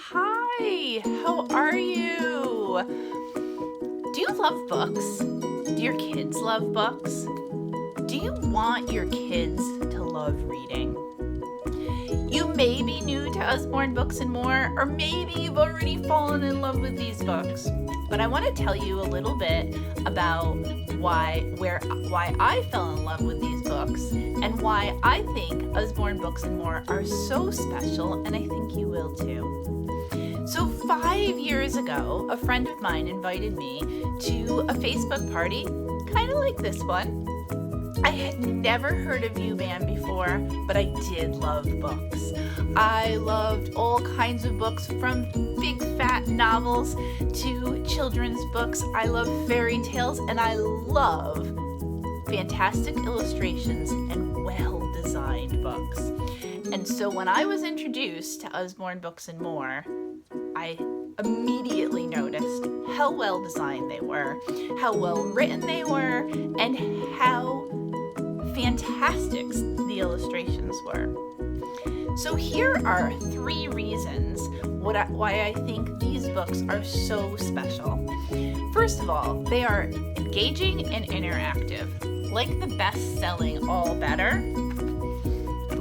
Hi, how are you? Do you love books? Do your kids love books? Do you want your kids to love reading? You may be new to Usborne Books and More, or maybe you've already fallen in love with these books. But I want to tell you a little bit about why I fell in love with these books and why I think Usborne Books and More are so special, and I think you will too. So 5 years ago, a friend of mine invited me to a Facebook party, kind of like this one. I had never heard of U-Band before, but I did love books. I loved all kinds of books, from big fat novels to children's books. I love fairy tales, and I love fantastic illustrations and well-designed books. And so when I was introduced to Usborne Books and More, I immediately noticed how well designed they were, how well written they were, and how fantastic the illustrations were. So here are 3 reasons why I think these books are so special. First of all, they are engaging and interactive, like the best-selling All Better,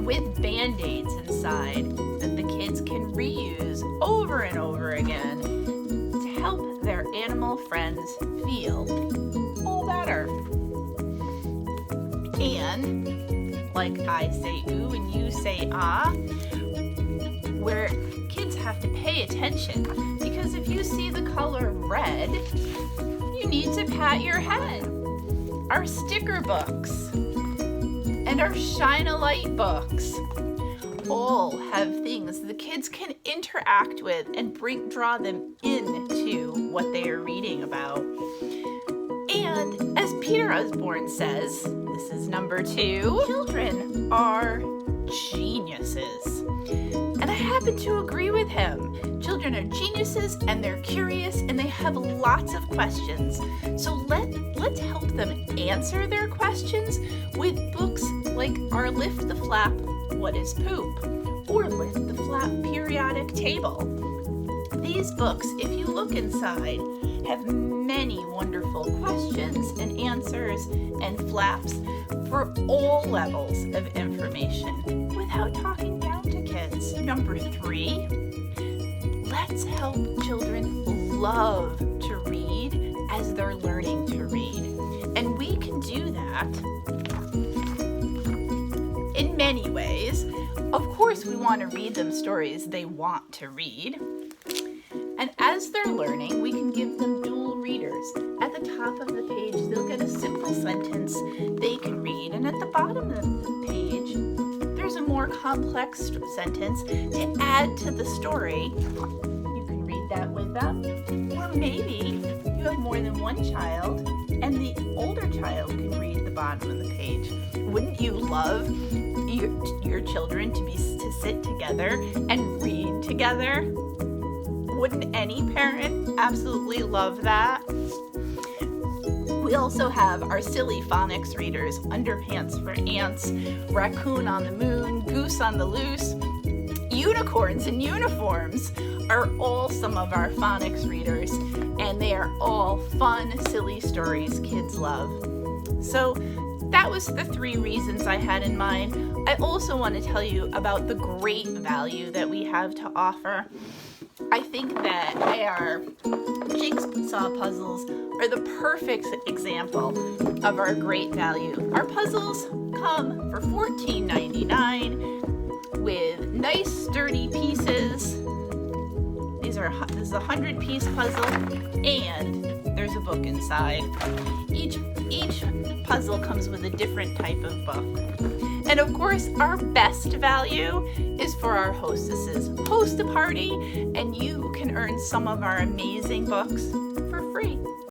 with Band-Aids inside that the kids can reuse over and over again to help their animal friends feel all better. And, like I say ooh and you say ah, where kids have to pay attention, because if you see the color red, you need to pat your head. Our sticker books and our Shine-a-Light books all have things the kids can interact with and draw them into what they are reading about. And as Peter Usborne says, this is number 2, children are geniuses. And I happen to agree with him. Children are geniuses, and they're curious, and they have lots of questions. So let's help them answer their questions with books like our Lift the Flap, What is Poop? Or Lift the Flap, Periodic Table. These books, if you look inside, have many wonderful questions and answers and flaps for all levels of information without talking down to kids. Number 3, let's help children love to read as they're learning to read. And we can do that in many ways. Of course, we want to read them stories they want to read. And as they're learning, we can give them dual readers. At the top of the page, they'll get a simple sentence they can read. And at the bottom of the page, there's a more complex sentence to add to the story. You can read that with them. Or maybe you have more than one child, and the older child can read the bottom of the page. Wouldn't you love your children to sit together and read together? Wouldn't any parent absolutely love that? We also have our silly phonics readers, Underpants for Ants, Raccoon on the Moon, Goose on the Loose, Unicorns in Uniforms are all some of our phonics readers, and they are all fun, silly stories kids love. So that was the 3 reasons I had in mind. I also want to tell you about the great value that we have to offer. I think that our jigsaw puzzles are the perfect example of our great value. Our puzzles come for $14.99 with nice sturdy pieces. This is a 100-piece puzzle, and there's a book inside. Each puzzle comes with a different type of book. And of course, our best value is for our hostesses. Host a party, and you can earn some of our amazing books